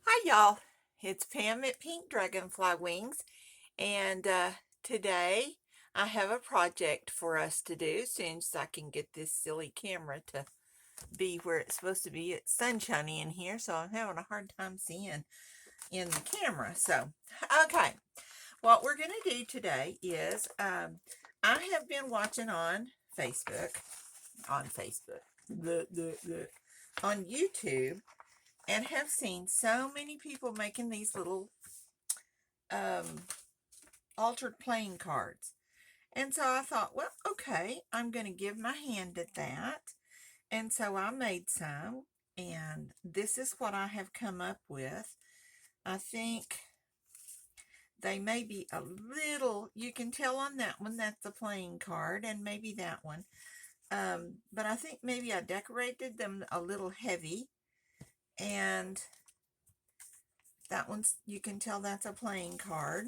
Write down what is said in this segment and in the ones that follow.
Hi, y'all. It's Pam at Pink Dragonfly Wings, and today I have a project for us to do as soon as I can get this silly camera to be where it's supposed to be. It's sunshiny in here, so I'm having a hard time seeing in the camera. So, okay, what we're going to do today is I have been watching Facebook, on Facebook, on YouTube, and have seen so many people making these little um, altered playing cards. And so I thought, well, okay, I'm going to give my hand at that. And so I made some, and this is what I have come up with. I think they may be a little, you can tell on that one that's a playing card, and maybe that one. But I think maybe I decorated them a little heavy, and that one's, you can tell that's a playing card.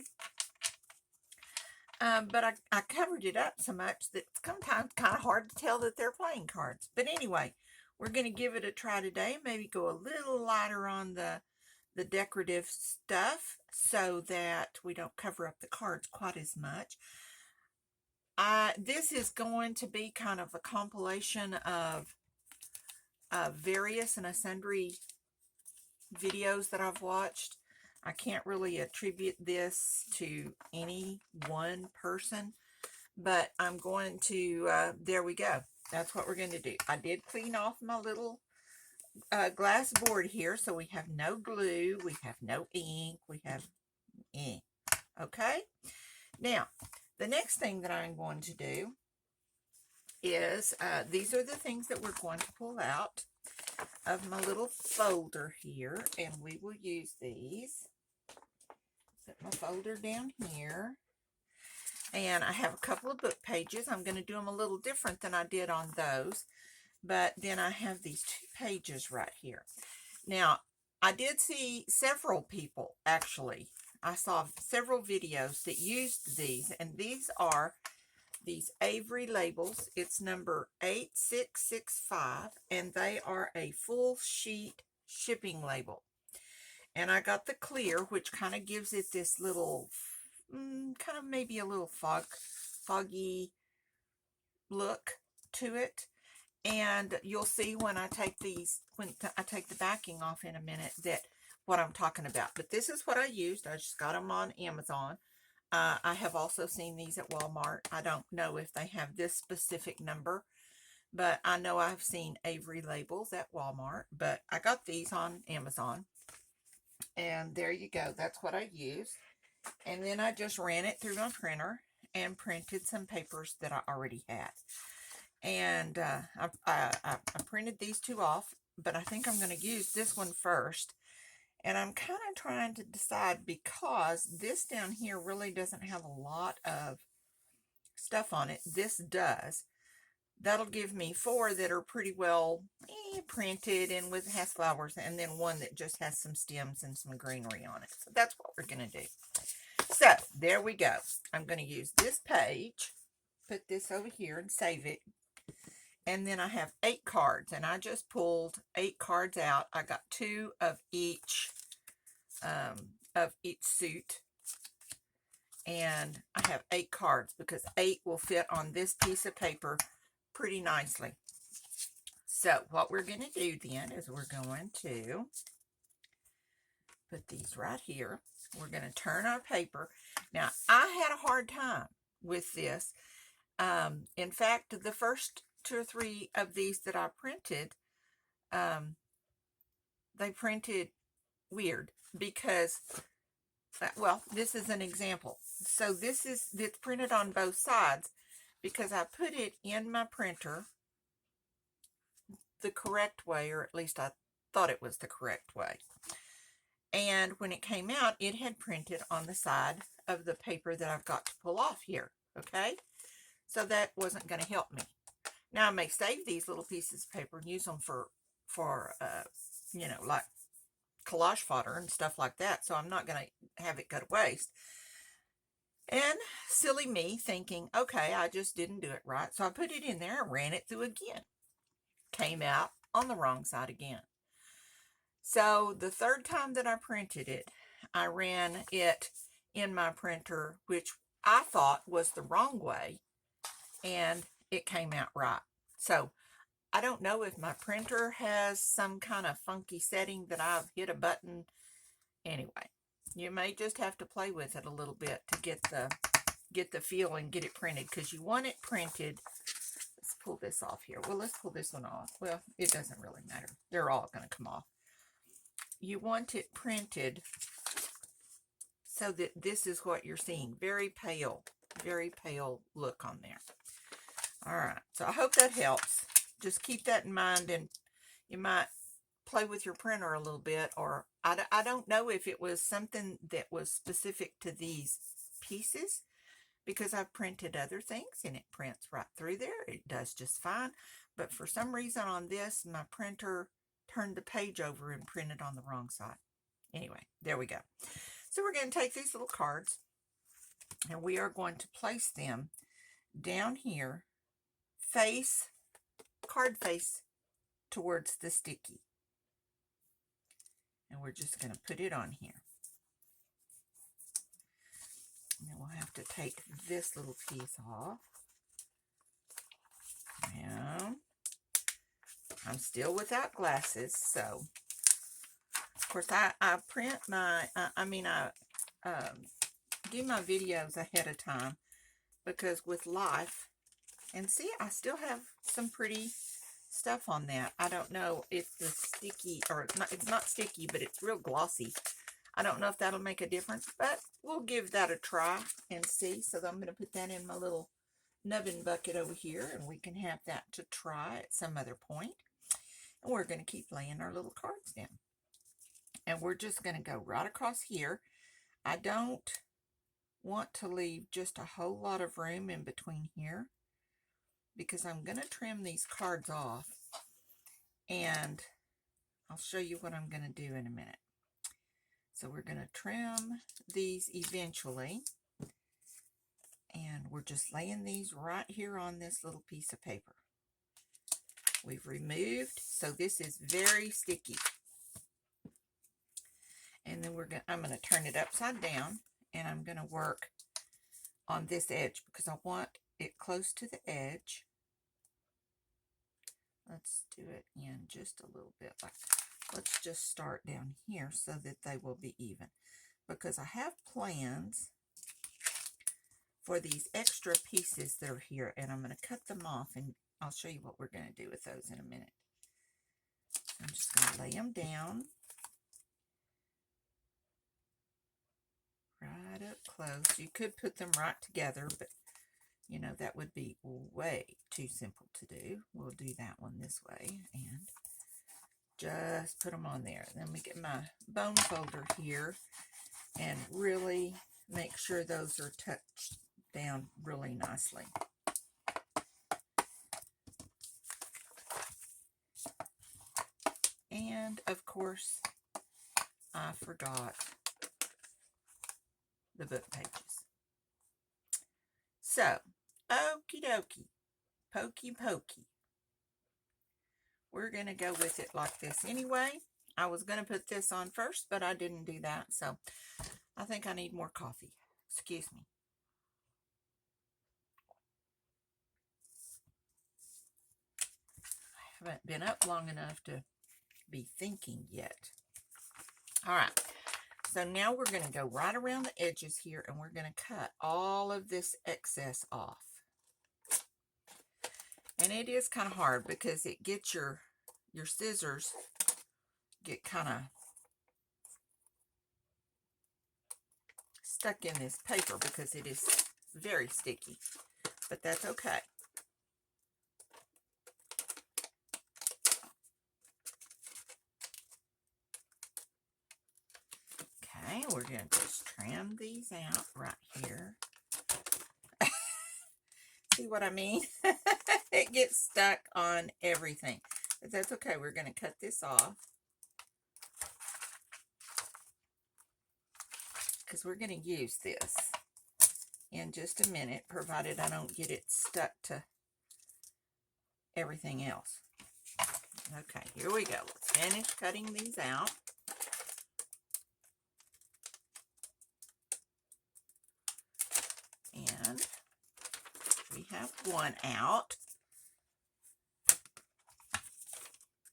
But I covered it up so much that it's sometimes kind of hard to tell that they're playing cards. But anyway, we're going to give it a try today. Maybe go a little lighter on the decorative stuff so that we don't cover up the cards quite as much. This is going to be kind of a compilation of various and sundry videos that I've watched. I can't really attribute this to any one person, but I'm going to, there we go. That's what we're going to do. I did clean off my little glass board here, so we have no glue, we have no ink, we have ink. Okay? Now, the next thing that I'm going to do is, these are the things that we're going to pull out of my little folder here, and we will use these. Set my folder down here. And I have a couple of book pages. I'm going to do them a little different than I did on those. But then I have these 2 pages right here. Now, I did see several people, actually. I saw several videos that used these. And these are these Avery labels. It's number 8665. And they are a full sheet shipping label. And I got the clear, which kind of gives it this little, kind of maybe a little foggy look to it. And you'll see when I take these, when I take the backing off in a minute, that what I'm talking about. But this is what I used. I just got them on Amazon. I have also seen these at Walmart. I don't know if they have this specific number, but I know I've seen Avery labels at Walmart. But I got these on Amazon. And there you go. That's what I used. And then I just ran it through my printer and printed some papers that I already had. And I printed these 2 off, but I think I'm going to use this one first. And I'm kind of trying to decide, because this down here really doesn't have a lot of stuff on it. This does. That'll give me 4 that are pretty well printed and has flowers, and then 1 that just has some stems and some greenery on it. So that's what we're going to do. So there we go. I'm going to use this page, put this over here and save it. And then I have 8 cards, and I just pulled 8 cards out. I got 2 of each suit, and I have 8 cards because 8 will fit on this piece of paper pretty nicely. So what we're going to do then is we're going to put these right here. We're going to turn our paper. Now, I had a hard time with this. In fact, the first 2 or 3 of these that I printed, they printed weird because, well, this is an example. So it's printed on both sides because I put it in my printer the correct way, or at least I thought it was the correct way. And when it came out, it had printed on the side of the paper that I've got to pull off here. Okay, so that wasn't going to help me. Now I may save these little pieces of paper and use them for like collage fodder and stuff like that. So I'm not going to have it go to waste. And silly me thinking, okay, I just didn't do it right. So I put it in there and ran it through again. Came out on the wrong side again. So the third time that I printed it, I ran it in my printer, which I thought was the wrong way, and it came out right. So I don't know if my printer has some kind of funky setting that I've hit a button. Anyway, you may just have to play with it a little bit to get the feel and get it printed, because you want it printed. Let's pull this off here. Well, let's pull this one off. Well, it doesn't really matter. They're all going to come off. You want it printed so that this is what you're seeing. Very pale look on there. All right, so I hope that helps. Just keep that in mind, and you might play with your printer a little bit, or I don't know if it was something that was specific to these pieces, because I've printed other things and it prints right through there. It does just fine. But for some reason on this, my printer turned the page over and printed on the wrong side. Anyway, there we go. So we're going to take these little cards and we are going to place them down here, card face towards the sticky. And we're just going to put it on here. And then we'll have to take this little piece off. Now, I'm still without glasses, so of course I print my, I do my videos ahead of time, because with Life, and see, I still have some pretty stuff on that. I don't know if the sticky, or it's not sticky, but it's real glossy. I don't know if that'll make a difference, but we'll give that a try and see. So I'm going to put that in my little nubbin bucket over here, and we can have that to try at some other point. And we're going to keep laying our little cards down. And we're just going to go right across here. I don't want to leave just a whole lot of room in between here, because I'm going to trim these cards off, and I'll show you what I'm going to do in a minute. So we're going to trim these eventually, and we're just laying these right here on this little piece of paper. We've removed, so this is very sticky. And then I'm going to turn it upside down, and I'm going to work on this edge because I want it close to the edge. Let's do it in just a little bit. Let's just start down here so that they will be even, because I have plans for these extra pieces that are here, and I'm going to cut them off, and I'll show you what we're going to do with those in a minute. I'm just going to lay them down right up close. You could put them right together, but you know, that would be way too simple to do. We'll do that one this way and just put them on there. Then we get my bone folder here and really make sure those are touched down really nicely. And of course, I forgot the book pages. So, okie dokie, pokey pokey. We're going to go with it like this anyway. I was going to put this on first, but I didn't do that. So, I think I need more coffee. Excuse me. I haven't been up long enough to be thinking yet. All right. So now we're going to go right around the edges here, and we're going to cut all of this excess off. And it is kind of hard because it gets your scissors get kind of stuck in this paper because it is very sticky, but that's okay. Okay, we're going to just trim these out right here. See what I mean? It gets stuck on everything, but that's okay. We're going to cut this off because we're going to use this in just a minute, provided I don't get it stuck to everything else. Okay, here we go. Let's finish cutting these out. And we have one out.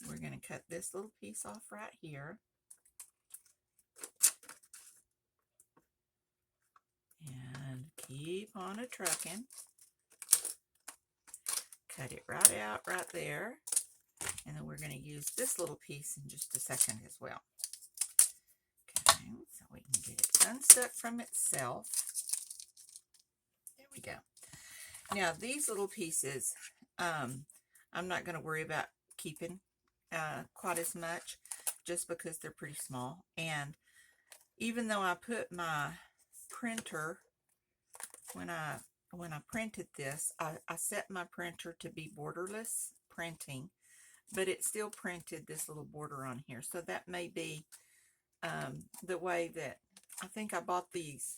We're going to cut this little piece off right here. And keep on a trucking. Cut it right out right there. And then we're going to use this little piece in just a second as well. Okay, so we can get it unstuck from itself. There we go. Now these little pieces, I'm not going to worry about keeping quite as much just because they're pretty small. And even though I put my printer, when I printed this, I set my printer to be borderless printing, but it still printed this little border on here. So that may be the way that I think I bought this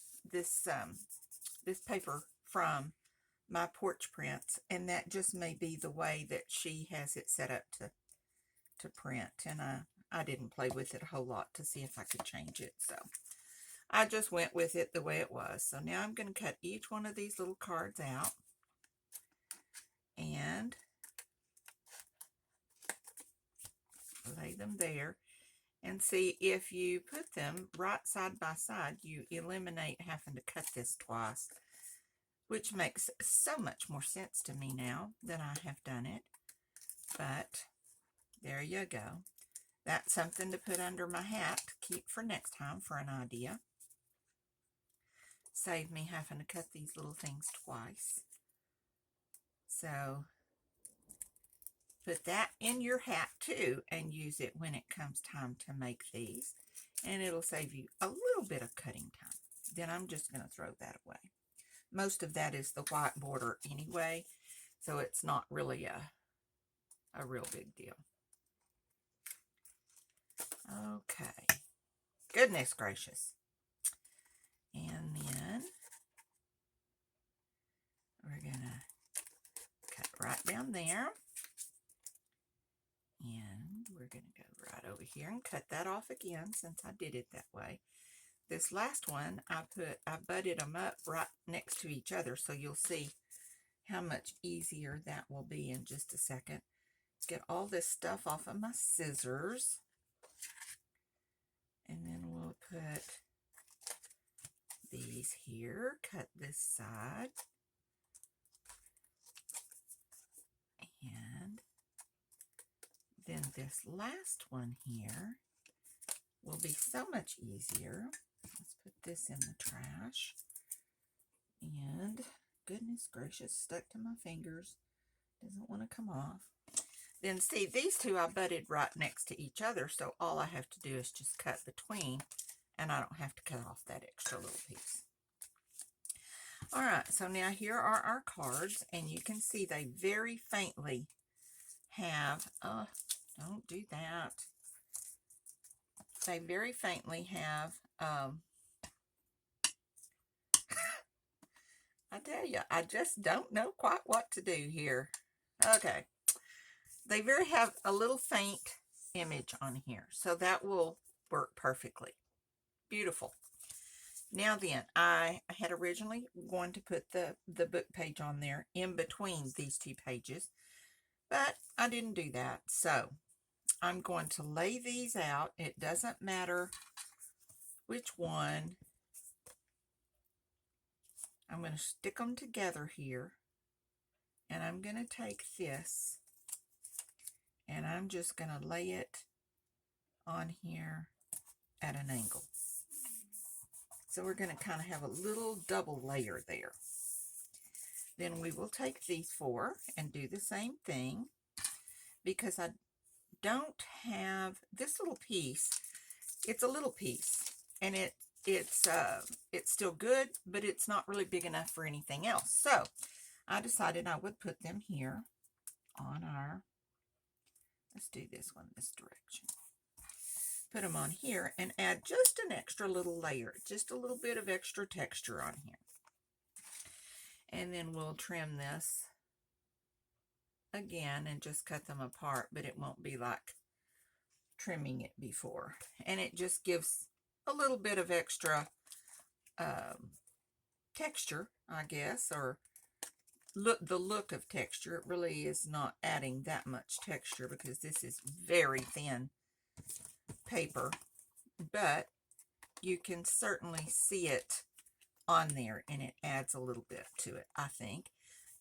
paper from My Porch Prints, and that just may be the way that she has it set up to print. And I didn't play with it a whole lot to see if I could change it, so I just went with it the way it was. So now I'm going to cut each one of these little cards out and lay them there. And see, if you put them right side by side, you eliminate having to cut this twice, which makes so much more sense to me now that I have done it. But there you go. That's something to put under my hat to keep for next time for an idea. Save me having to cut these little things twice. So put that in your hat too and use it when it comes time to make these. And it'll save you a little bit of cutting time. Then I'm just going to throw that away. Most of that is the white border anyway, so it's not really a real big deal. Okay. Goodness gracious. And then we're going to cut right down there. And we're going to go right over here and cut that off again since I did it that way. This last one, I butted them up right next to each other, so you'll see how much easier that will be in just a second. Get all this stuff off of my scissors. And then we'll put these here, cut this side. And then this last one here will be so much easier. Let's put this in the trash. And goodness gracious, stuck to my fingers. Doesn't want to come off. Then see, these two I butted right next to each other, so all I have to do is just cut between, and I don't have to cut off that extra little piece. All right, so now here are our cards, and you can see they very faintly have, don't do that. They very faintly have, I tell you, I just don't know quite what to do here. Okay. They have a little faint image on here, so that will work perfectly. Beautiful. Now then, I had originally going to put the book page on there in between these two pages, but I didn't do that. So I'm going to lay these out. It doesn't matter which one. I'm going to stick them together here, and I'm going to take this, and I'm just going to lay it on here at an angle. So we're going to kind of have a little double layer there. Then we will take these four and do the same thing, because I don't have this little piece. It's a little piece, and it's still good, but it's not really big enough for anything else. So I decided I would put them here on our, let's do this one this direction. Put them on here and add just an extra little layer, just a little bit of extra texture on here. And then we'll trim this again and just cut them apart, but it won't be like trimming it before. And it just gives a little bit of extra texture, I guess, or the look of texture. It really is not adding that much texture because this is very thin paper, but you can certainly see it on there, and it adds a little bit to it, I think.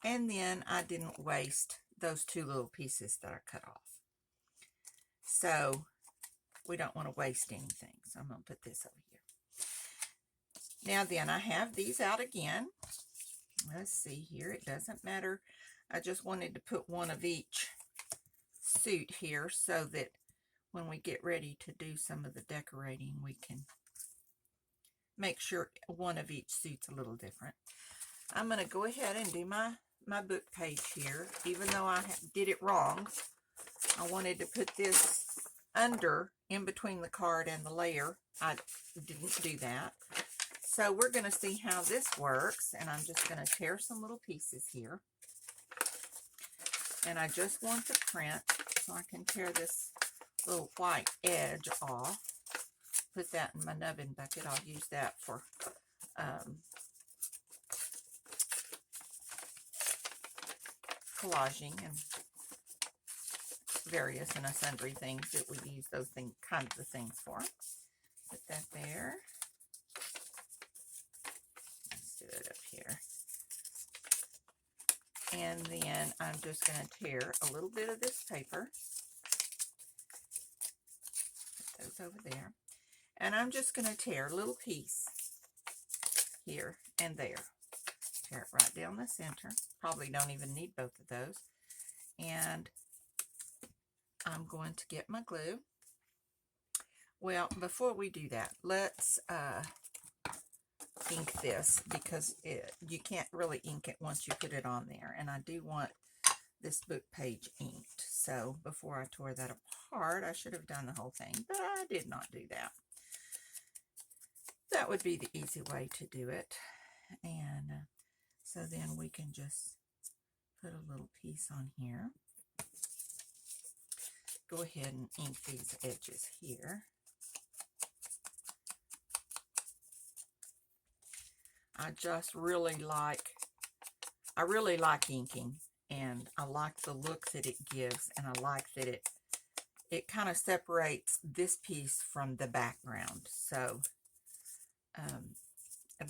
And then I didn't waste those two little pieces that I cut off. So we don't want to waste anything. So I'm going to put this over here. Now then, I have these out again. Let's see here. It doesn't matter. I just wanted to put one of each suit here so that when we get ready to do some of the decorating, we can make sure one of each suit's a little different. I'm going to go ahead and do my book page here. Even though I did it wrong, I wanted to put this under, in between the card and the layer. I didn't do that. So we're going to see how this works, and I'm just going to tear some little pieces here. And I just want the print, so I can tear this little white edge off. Put that in my nubbin bucket. I'll use that for collaging and various and sundry things that we use those kinds of things for. Put that there. Let's do it up here. And then I'm just going to tear a little bit of this paper. Put those over there. And I'm just going to tear a little piece here and there. Tear it right down the center. Probably don't even need both of those. And I'm going to get my glue. Well, before we do that, let's ink this, because you can't really ink it once you put it on there. And I do want this book page inked. So before I tore that apart, I should have done the whole thing, but I did not do that. That would be the easy way to do it. And so then we can just put a little piece on here. Go ahead and ink these edges here. I really like inking, and I like the look that it gives, and I like that it kind of separates this piece from the background. So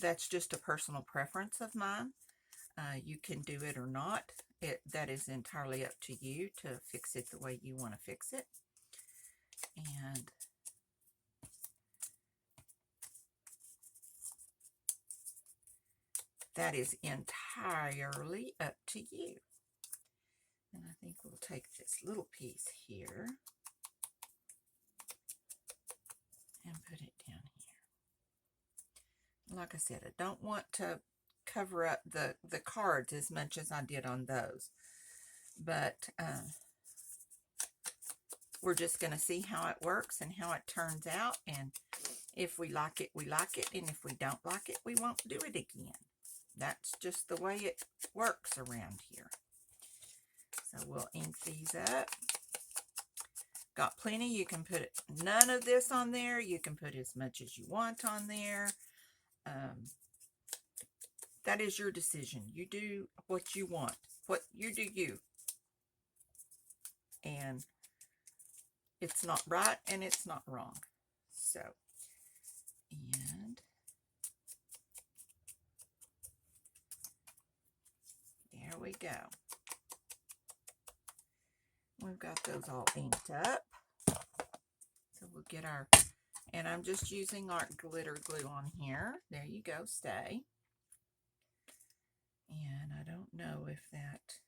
that's just a personal preference of mine. You can do it or not. That is entirely up to you to fix it the way you want to fix it. And that is entirely up to you. And I think we'll take this little piece here and put it down here. Like I said, I don't want to cover up the cards as much as I did on those. But we're just going to see how it works and how it turns out. And if we like it, we like it. And if we don't like it, we won't do it again. That's just the way it works around here. So we'll ink these up. Got plenty. You can put none of this on there. You can put as much as you want on there. That is your decision. You do what you want. What you do, you. And it's not right and it's not wrong. So, and there we go. We've got those all inked up. So we'll get our, and I'm just using art glitter glue on here. There you go, stay. And I don't know if it's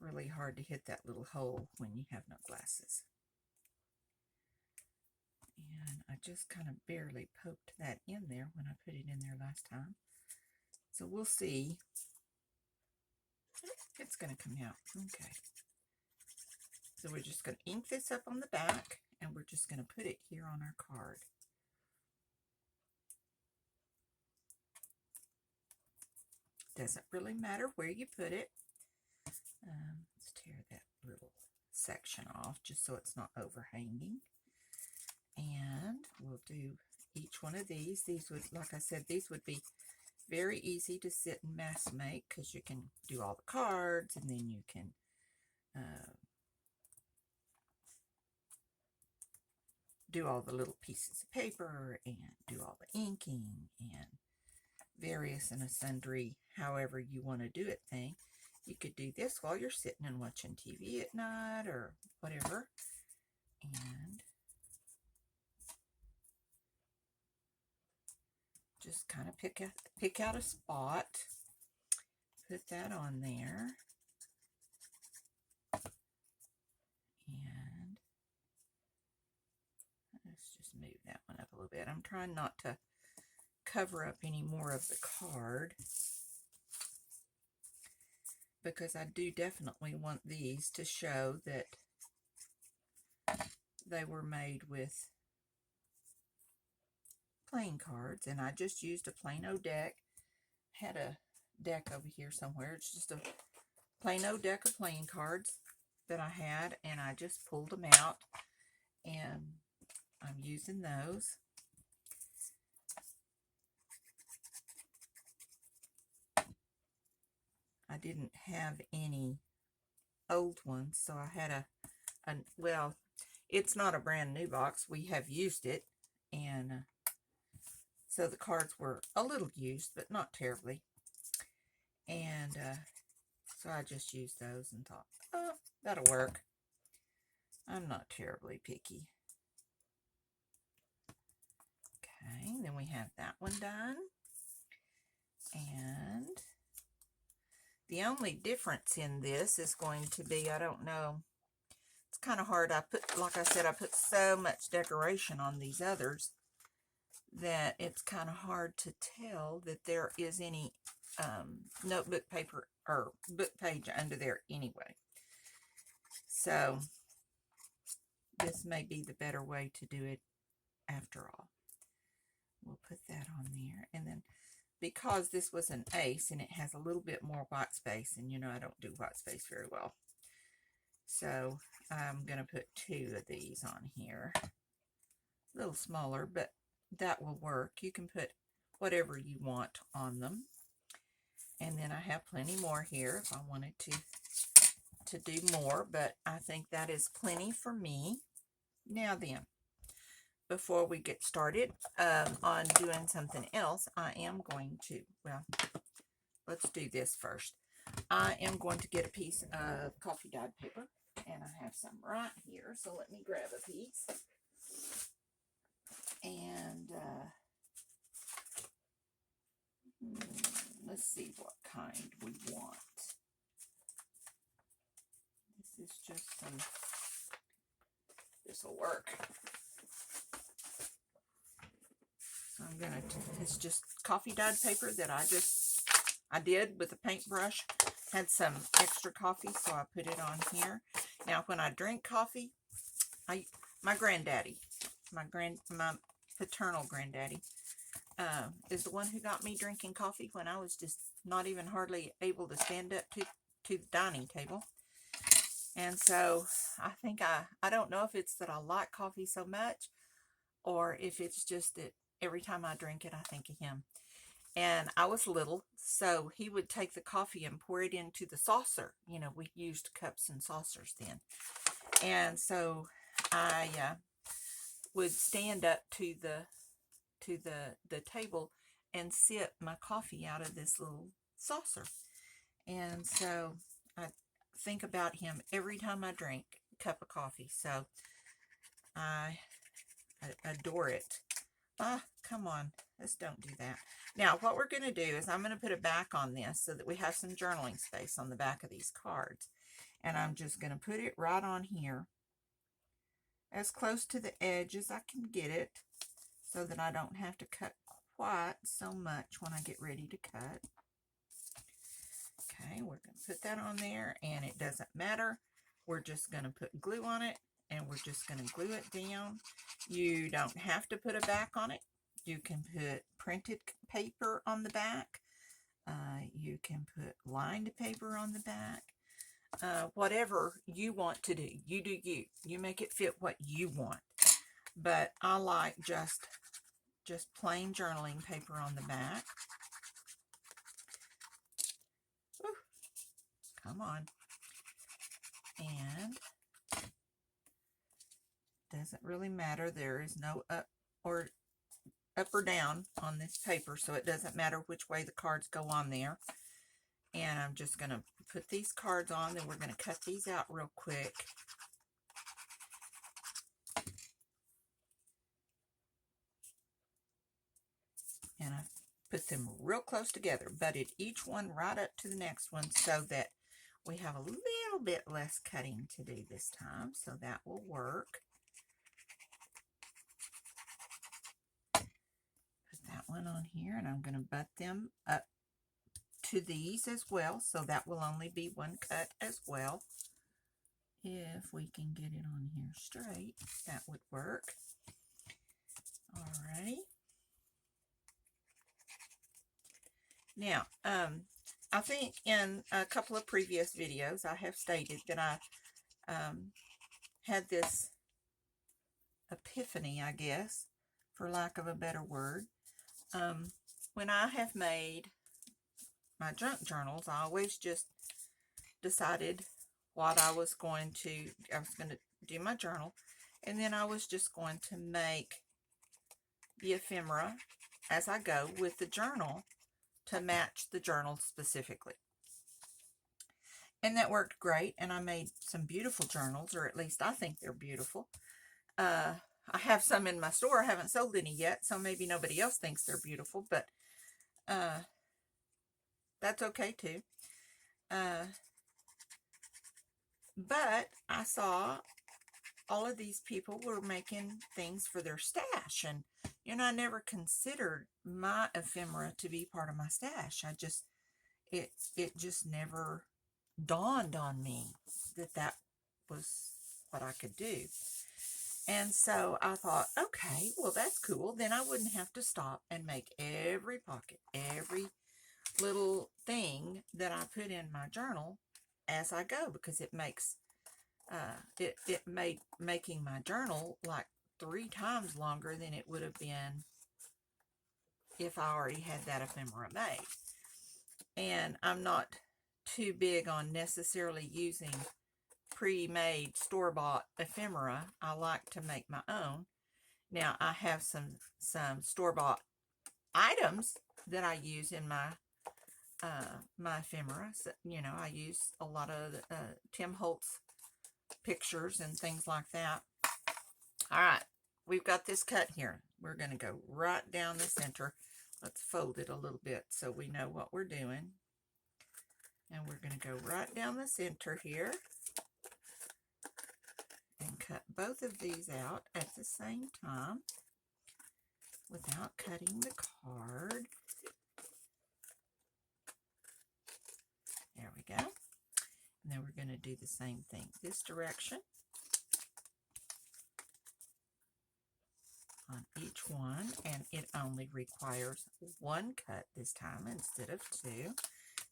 really hard to hit that little hole when you have no glasses. And I just kind of barely poked that in there when I put it in there last time. So we'll see. It's going to come out. Okay. So we're just going to ink this up on the back, and we're just going to put it here on our card. Doesn't really matter where you put it. Let's tear that little section off just so it's not overhanging. And we'll do each one of these. These would, like I said, these would be very easy to sit and mass make because you can do all the cards, and then you can do all the little pieces of paper and do all the inking and various and sundry, however you want to do it thing. You could do this while you're sitting and watching TV at night or whatever. And just kind of pick out a spot, put that on there, and let's just move that one up a little bit. I'm trying not to cover up any more of the card because I do definitely want these to show that they were made with playing cards, and I just used a Plano deck. Had a deck over here somewhere. It's just a Plano deck of playing cards that I had, and I just pulled them out, and I'm using those. I didn't have any old ones, so I had well, it's not a brand new box. We have used it, and so the cards were a little used, but not terribly. And so I just used those and thought, oh, that'll work. I'm not terribly picky. Okay, then we have that one done. And the only difference in this is going to be, I don't know, it's kind of hard. Like I said, I put so much decoration on these others that it's kind of hard to tell that there is any notebook paper or book page under there anyway. So this may be the better way to do it after all. We'll put that on there, and then because this was an ace and it has a little bit more white space, and you know I don't do white space very well, so I'm going to put 2 of these on here. A little smaller, but that will work. You can put whatever you want on them. And then I have plenty more here if I wanted to do more, but I think that is plenty for me. Now then, before we get started on doing something else, I am going to, well, let's do this first. I am going to get a piece of coffee dyed paper, and I have some right here, so let me grab a piece. And let's see what kind we want. This is just some, this will work. So I'm going to, it's just coffee dyed paper that I did with a paintbrush. Had some extra coffee, so I put it on here. Now, when I drink coffee, my granddaddy, my paternal granddaddy, is the one who got me drinking coffee when I was just not even hardly able to stand up to the dining table. And so I think I don't know if it's that I like coffee so much, or if it's just that every time I drink it, I think of him. And I was little, so he would take the coffee and pour it into the saucer. You know, we used cups and saucers then. And so I would stand up to the table and sip my coffee out of this little saucer. And so I think about him every time I drink a cup of coffee. So I adore it. Come on, let's don't do that. Now, what we're going to do is I'm going to put a back on this so that we have some journaling space on the back of these cards. And I'm just going to put it right on here, as close to the edge as I can get it, so that I don't have to cut quite so much when I get ready to cut. Okay, we're going to put that on there, and it doesn't matter. We're just going to put glue on it, and we're just going to glue it down. You don't have to put a back on it. You can put printed paper on the back. You can put lined paper on the back. whatever you want to do. You do you. You make it fit what you want. But I like just plain journaling paper on the back. Ooh, come on. And doesn't really matter. There is no up or down on this paper, so it doesn't matter which way the cards go on there. And I'm just going to put these cards on, then we're going to cut these out real quick. And I put them real close together, butted each one right up to the next one so that we have a little bit less cutting to do this time, so that will work. Put that one on here, and I'm going to butt them up to these as well, so that will only be one cut as well. If we can get it on here straight, that would work. Alrighty. Now, I think in a couple of previous videos, I have stated that I had this epiphany, I guess, for lack of a better word. When I have made my junk journals, I always just decided what I was going to do my journal, and then I was just going to make the ephemera as I go with the journal to match the journal specifically. And that worked great, and I made some beautiful journals, or at least I think they're beautiful. I have some in my store. I haven't sold any yet, so maybe nobody else thinks they're beautiful, but that's okay too. But I saw all of these people were making things for their stash, and I never considered my ephemera to be part of my stash. It just never dawned on me that was what I could do. And so I thought, okay, well, that's cool. Then I wouldn't have to stop and make every pocket, every little thing that I put in my journal as I go, because it makes it made making my journal like 3 times longer than it would have been if I already had that ephemera made. And I'm not too big on necessarily using pre-made store-bought ephemera. I like to make my own. Now I have some store-bought items that I use in my my ephemera. So, I use a lot of Tim Holtz pictures and things like that. All right, we've got this cut here. We're going to go right down the center. Let's fold it a little bit so we know what we're doing. And we're going to go right down the center here and cut both of these out at the same time without cutting the card. There we go. And then we're going to do the same thing this direction on each one, and it only requires 1 cut this time instead of 2.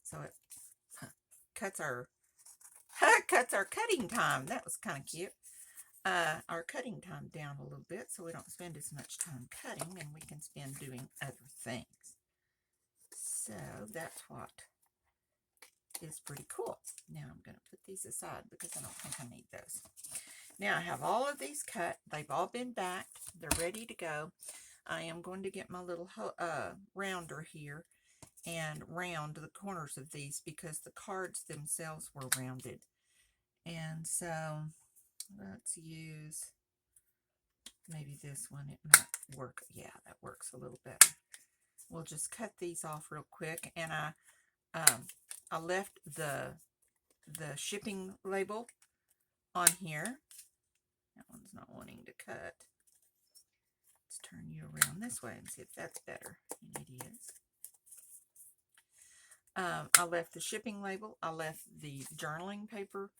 So it cuts our cutting time. That was kind of cute. Our cutting time down a little bit so we don't spend as much time cutting and we can spend doing other things. So that's what is pretty cool. Now I'm going to put these aside because I don't think I need those. Now I have all of these cut. They've all been backed. They're ready to go. I am going to get my little rounder here and round the corners of these because the cards themselves were rounded. And so let's use maybe this one. It might work. Yeah, that works a little better. We'll just cut these off real quick. And I left the shipping label on here. That one's not wanting to cut. Let's turn you around this way and see if that's better. And it is. I left the shipping label. I left the journaling paper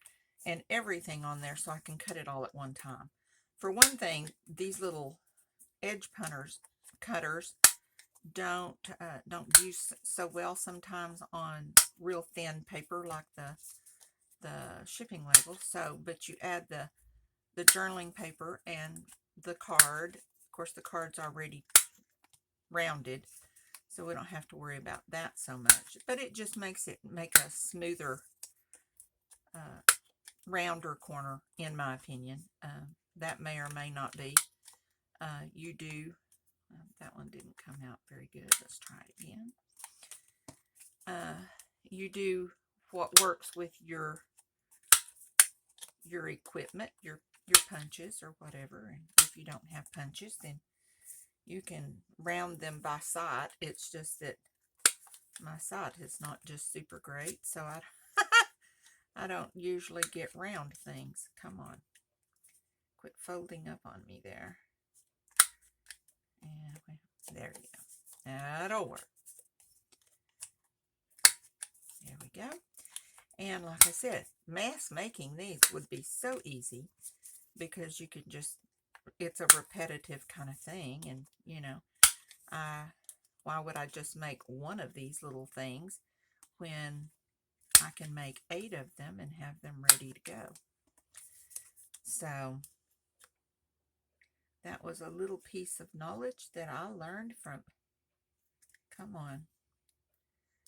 and everything on there so I can cut it all at one time. For one thing, these little edge cutters don't do so well sometimes on real thin paper like the shipping label. So, but you add the journaling paper and the card. Of course, the card's already rounded, so we don't have to worry about that so much. But it just makes it make a smoother, rounder corner, in my opinion. That may or may not be. You do. That one didn't come out very good. Let's try it again. You do what works with your equipment, your punches or whatever. And if you don't have punches, then you can round them by sight. It's just that my sight is not just super great, so I don't usually get round things. Come on, quit folding up on me there. And there you go. That'll work. There we go. And like I said, mass making these would be so easy because you could just, it's a repetitive kind of thing. And, you know, why would I just make one of these little things when I can make 8 of them and have them ready to go? So that was a little piece of knowledge that I learned from,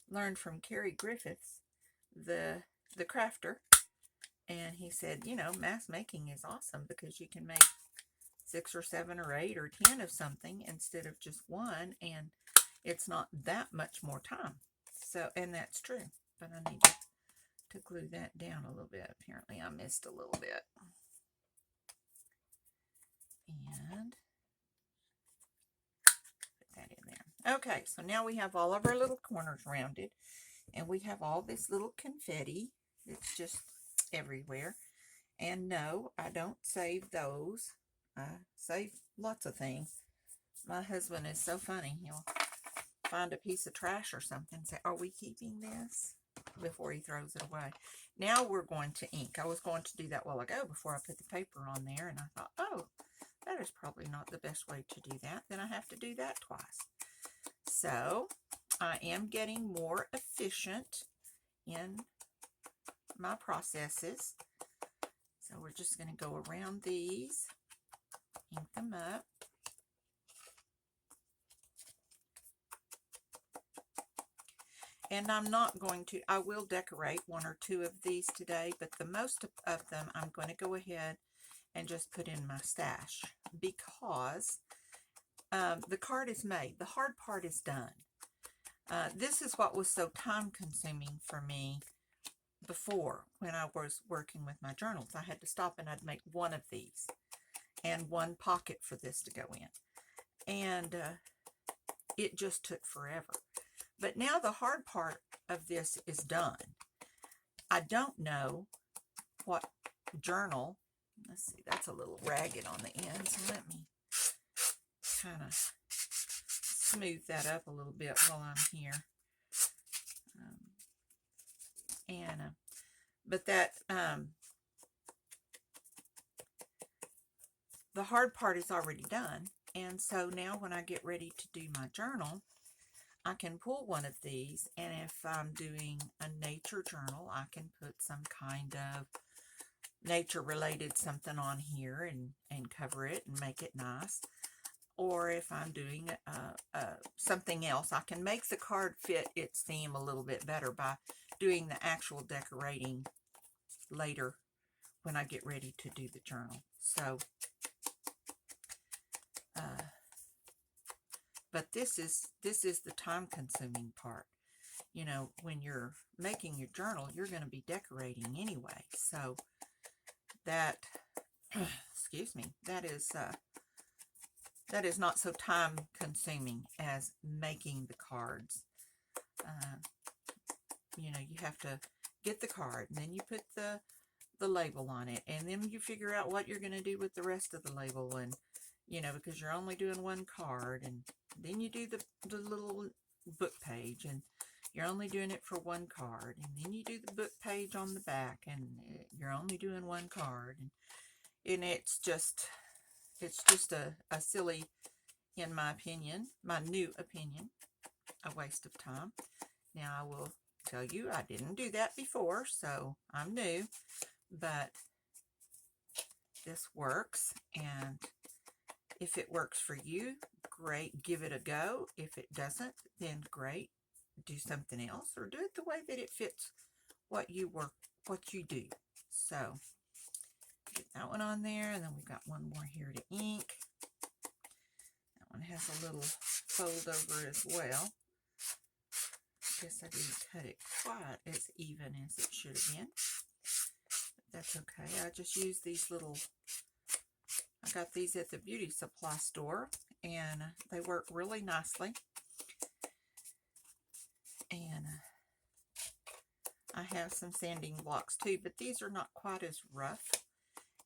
learned from Kerry Griffiths, the crafter. And he said, you know, mass making is awesome because you can make 6 or 7 or 8 or 10 of something instead of just one, and it's not that much more time. So, and that's true. But I need to glue that down a little bit. Apparently I missed a little bit. And put that in there. Okay, so now we have all of our little corners rounded, and we have all this little confetti that's just everywhere. And no, I don't save those. I save lots of things. My husband is so funny. He'll find a piece of trash or something and say, are we keeping this? Before he throws it away. Now we're going to ink. I was going to do that a while ago before I put the paper on there, and I thought, oh, that is probably not the best way to do that. Then I have to do that twice. So I am getting more efficient in my processes. So we're just going to go around these, ink them up. And I'm not going to, I will decorate 1 or 2 of these today, but the most of them I'm going to go ahead and just put in my stash because the card is made. The hard part is done. This is what was so time consuming for me before when I was working with my journals. I had to stop and I'd make 1 of these and 1 pocket for this to go in. And it just took forever. But now the hard part of this is done. I don't know what journal, let's see, that's a little ragged on the end, so let me kind of smooth that up a little bit while I'm here. But that, the hard part is already done. And so now when I get ready to do my journal, I can pull 1 of these, and if I'm doing a nature journal, I can put some kind of nature related something on here and cover it and make it nice. Or if I'm doing something else, I can make the card fit its theme a little bit better by doing the actual decorating later when I get ready to do the journal. So, but this is the time consuming part. You know, when you're making your journal, you're going to be decorating anyway. So that, excuse me, that is not so time consuming as making the cards. You know, you have to get the card, and then you put the label on it, and then you figure out what you're going to do with the rest of the label, and you know, because you're only doing 1 card, and then you do the little book page, and you're only doing it for 1 card, and then you do the book page on the back, and you're only doing 1 card, and it's just a silly, in my opinion, my new opinion, a waste of time. Now I will tell you I didn't do that before, so I'm new, but this works, and if it works for you, great, give it a go. If it doesn't, then great, do something else or do it the way that it fits what you do. So get that one on there, and then we've got one more here to ink. That one has a little fold over as well. Guess I didn't cut it quite as even as it should have been. But that's okay. I just use these little, I got these at the beauty supply store, and they work really nicely. And I have some sanding blocks too, but these are not quite as rough.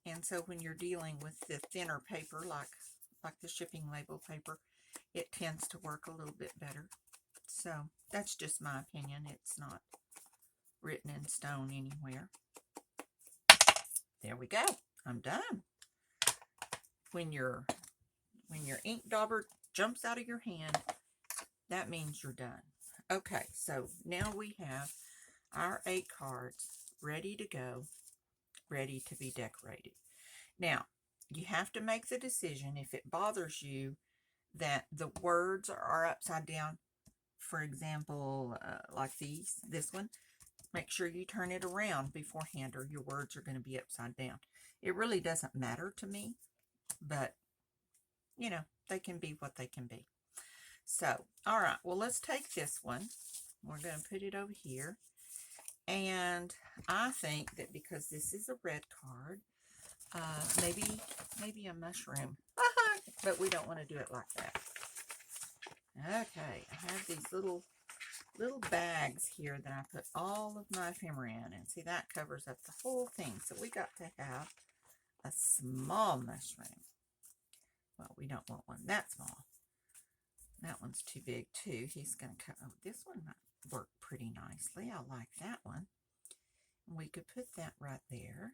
And so when you're dealing with the thinner paper, like the shipping label paper, it tends to work a little bit better. So that's just my opinion. It's not written in stone anywhere. There we go. I'm done. When your ink dauber jumps out of your hand, that means you're done. Okay, so now we have our 8 cards ready to go, ready to be decorated. Now, you have to make the decision if it bothers you that the words are upside down. For example, like this one, make sure you turn it around beforehand or your words are going to be upside down. It really doesn't matter to me, but, you know, they can be what they can be. So, all right, well, let's take this one. We're going to put it over here. And I think that because this is a red card, maybe a mushroom. But we don't want to do it like that. Okay, I have these little bags here that I put all of my ephemera in. And see, that covers up the whole thing. So we got to have a small mushroom. Well, we don't want one that small. That one's too big too. He's going to cut. Oh, this one might work pretty nicely. I like that one. And we could put that right there.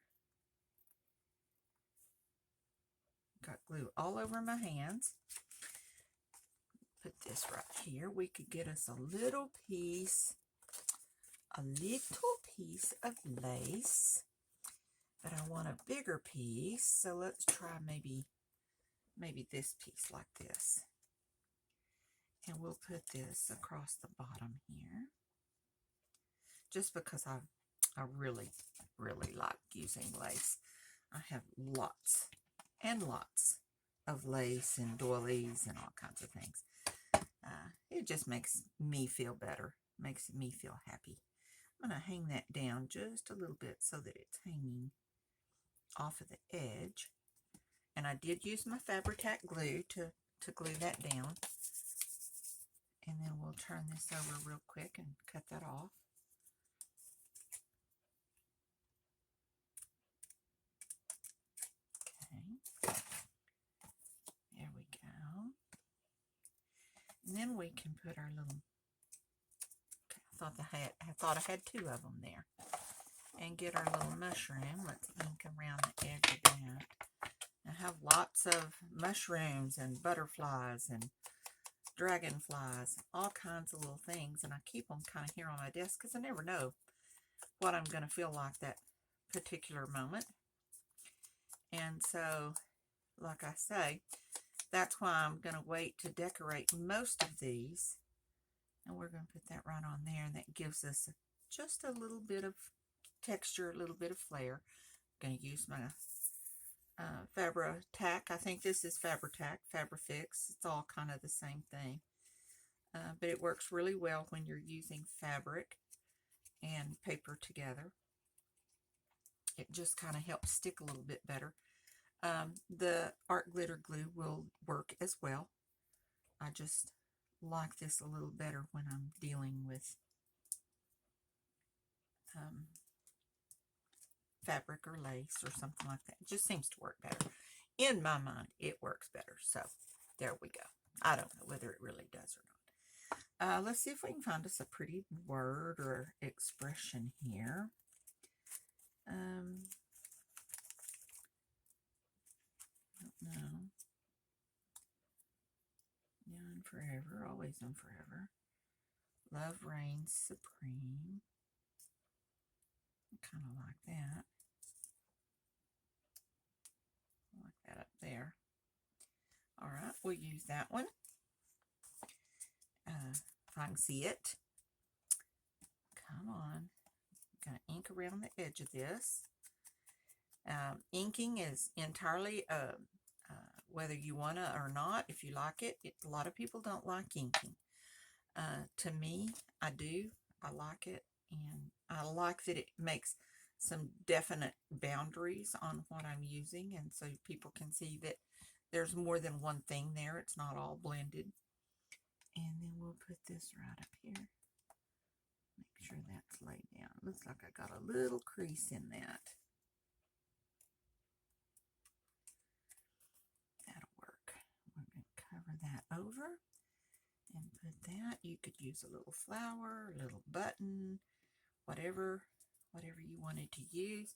Got glue all over my hands. Put this right here. We could get us a little piece of lace, but I want a bigger piece, so let's try maybe this piece like this, and we'll put this across the bottom here, just because I really like using lace. I have lots and lots of lace and doilies and all kinds of things. It just makes me feel better, makes me feel happy. I'm going to hang that down just a little bit so that it's hanging off of the edge. And I did use my Fabri-Tac glue to glue that down. And then we'll turn this over real quick and cut that off. Okay. There we go. And then we can put our little, I thought I had 2 of them there. And get our little mushroom. Let's ink around the edge of that. I have lots of mushrooms and butterflies and dragonflies, all kinds of little things, and I keep them kind of here on my desk because I never know what I'm going to feel like that particular moment. And so, like I say, that's why I'm going to wait to decorate most of these. And we're going to put that right on there, and that gives us just a little bit of texture, a little bit of flair. I'm going to use my Fabri-Tac. I think this is Fabri-Tac, Fabri-Fix. It's all kind of the same thing. But it works really well when you're using fabric and paper together. It just kind of helps stick a little bit better. The art glitter glue will work as well. I just like this a little better when I'm dealing with fabric or lace or something like that. It just seems to work better. In my mind, it works better. So there we go. I don't know whether it really does or not. Let's see if we can find us a pretty word or expression here. I don't know. Now and forever, always and forever. Love reigns supreme. Kind of like that. Like that up there. All right, we'll use that one. If I can see it. Come on. I'm going to ink around the edge of this. Inking is entirely whether you want to or not. If you like it, a lot of people don't like inking. To me, I do. I like it, and I like that it makes some definite boundaries on what I'm using, and so people can see that there's more than one thing there. It's not all blended. And then we'll put this right up here. Make sure that's laid down. Looks like I got a little crease in that. That'll work. We're going to cover that over and put that. You could use a little flower, a little button, whatever you wanted to use,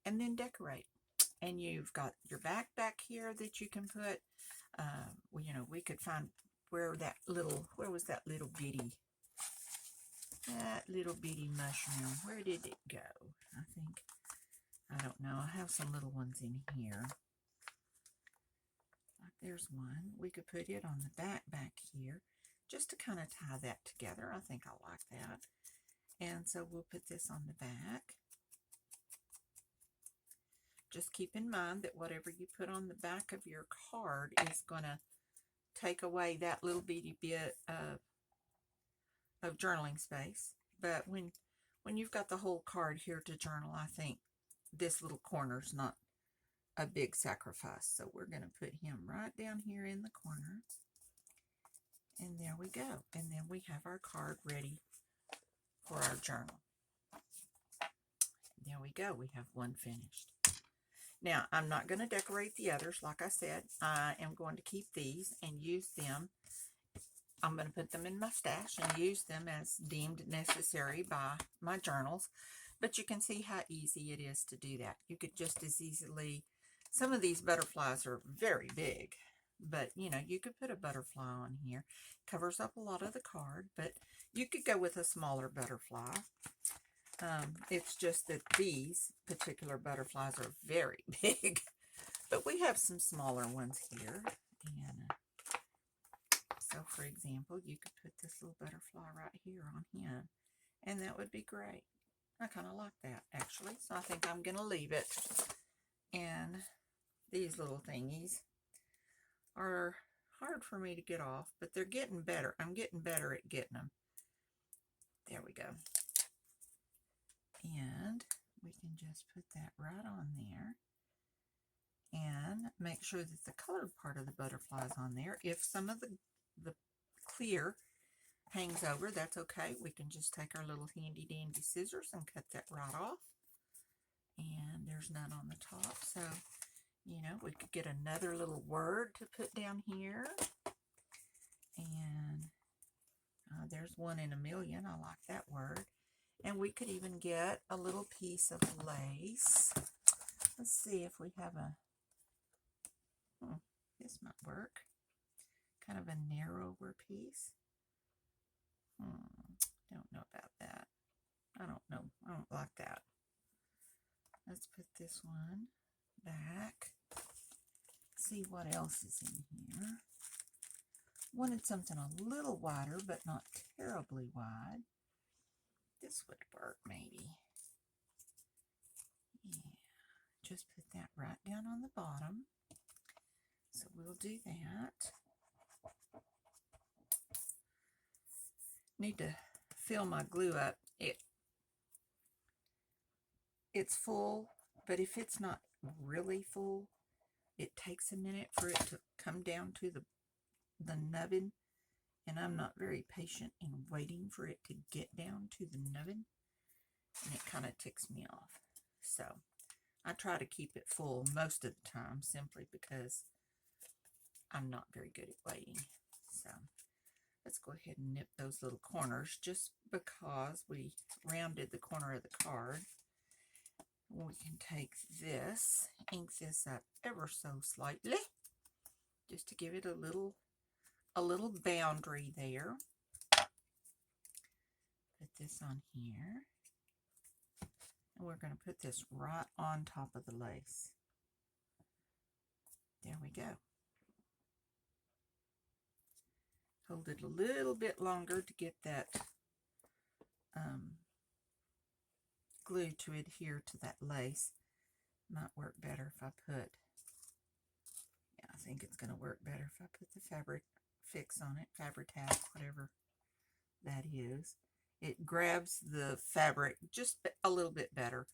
and then decorate. And you've got your back here that you can put. Well, you know, we could find where was that little bitty mushroom? Where did it go? I don't know. I have some little ones in here. There's one. We could put it on the back here, just to kind of tie that together. I think I like that. And so we'll put this on the back. Just keep in mind that whatever you put on the back of your card is going to take away that little bitty bit of journaling space. But when you've got the whole card here to journal, I think this little corner's not a big sacrifice. So we're going to put him right down here in the corner. And there we go. And then we have our card ready for our journal. There we go. We have one finished. Now, I'm not going to decorate the others. Like I said, I am going to keep these and use them. I'm going to put them in my stash and use them as deemed necessary by my journals. But you can see how easy it is to do that. You could just as easily, some of these butterflies are very big. But, you know, you could put a butterfly on here. Covers up a lot of the card, but you could go with a smaller butterfly. It's just that these particular butterflies are very big, but we have some smaller ones here. And so, for example, you could put this little butterfly right here on him, and that would be great. I kind of like that, actually, so I think I'm going to leave it. And these little thingies are hard for me to get off, but they're getting better. I'm getting better at getting them. There we go. And we can just put that right on there and make sure that the colored part of the butterfly is on there. If some of the clear hangs over, that's okay. We can just take our little handy dandy scissors and cut that right off. And there's none on the top, so you know, we could get another little word to put down here. And there's one in a million. I like that word. And we could even get a little piece of lace. Let's see if we have a, this might work. Kind of a narrower piece. Don't know about that. I don't know. I don't like that. Let's put this one back. See what else is in here. Wanted something a little wider, but not terribly wide. This would work, maybe. Yeah, just put that right down on the bottom. So we'll do that. Need to fill my glue up. It's full, but if it's not really full, it takes a minute for it to come down to the nubbin. And I'm not very patient in waiting for it to get down to the nubbin. And it kind of ticks me off. So I try to keep it full most of the time simply because I'm not very good at waiting. So let's go ahead and nip those little corners just because we rounded the corner of the card. We can take this, ink this up ever so slightly just to give it a little boundary there. put this on here. And we're going to put this right on top of the lace. There we go. Hold it a little bit longer to get that glue to adhere to that lace. Might work better if I put, I think it's going to work better if I put the fabric fix on it, Fabri-Tac, whatever that is. It grabs the fabric just a little bit better.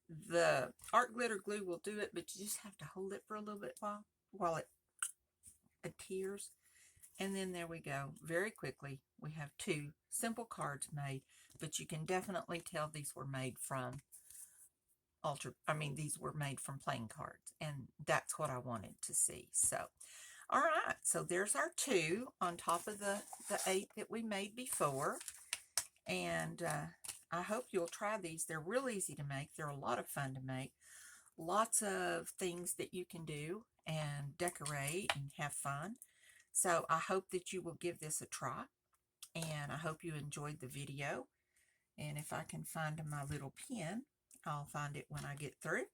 The art glitter glue will do it, but you just have to hold it for a little bit while it adheres. And then there we go. Very quickly, we have 2 simple cards made, but you can definitely tell these were made from these were made from playing cards, and that's what I wanted to see. So, all right, so there's our 2 on top of the 8 that we made before, and I hope you'll try these. They're real easy to make. They're a lot of fun to make. Lots of things that you can do and decorate and have fun. So I hope that you will give this a try, and I hope you enjoyed the video. And if I can find my little pin, I'll find it when I get through.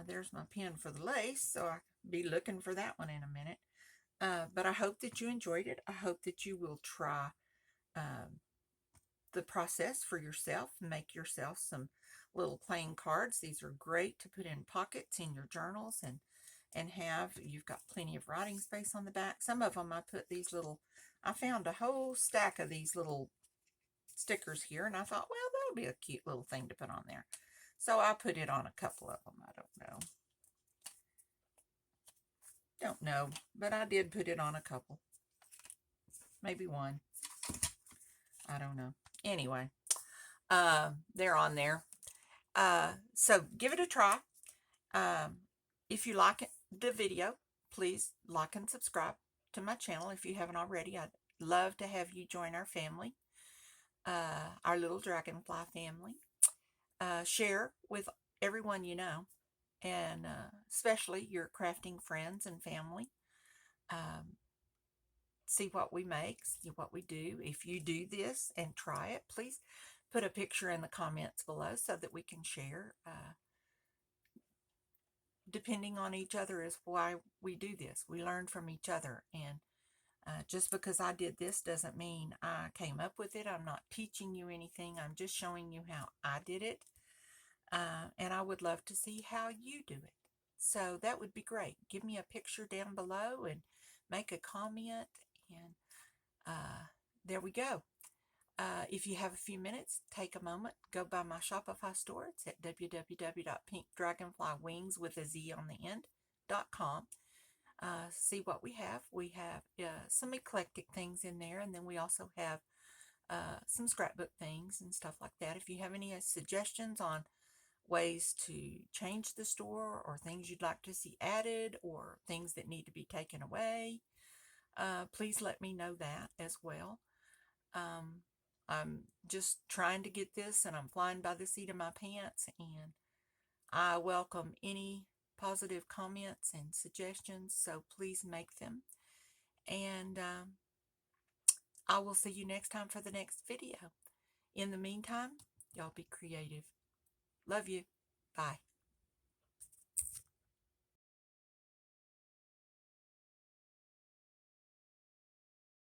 There's my pin for the lace, so I'll be looking for that one in a minute. But I hope that you enjoyed it. I hope that you will try the process for yourself. Make yourself some little playing cards. These are great to put in pockets in your journals and you've got plenty of writing space on the back. Some of them I put these little, I found a whole stack of these little stickers here, and I thought, well, that'll be a cute little thing to put on there. So I put it on a couple of them. I don't know, but I did put it on a couple. Maybe one. I don't know. Anyway, they're on there. So give it a try. If you like the video, please like and subscribe to my channel if you haven't already. I'd love to have you join our family, our little dragonfly family. Share with everyone you know, and especially your crafting friends and family. See what we make, see what we do. If you do this and try it, please put a picture in the comments below so that we can share. Depending on each other is why we do this. We learn from each other, and just because I did this doesn't mean I came up with it. I'm not teaching you anything. I'm just showing you how I did it, and I would love to see how you do it. So that would be great. Give me a picture down below and make a comment, and there we go. If you have a few minutes, take a moment, go by my Shopify store. It's at www.pinkdragonflywings.com. See what we have. We have some eclectic things in there, and then we also have some scrapbook things and stuff like that. If you have any suggestions on ways to change the store, or things you'd like to see added, or things that need to be taken away, please let me know that as well. I'm just trying to get this, and I'm flying by the seat of my pants, and I welcome any positive comments and suggestions, so please make them. And I will see you next time for the next video. In the meantime, y'all be creative. Love you. Bye.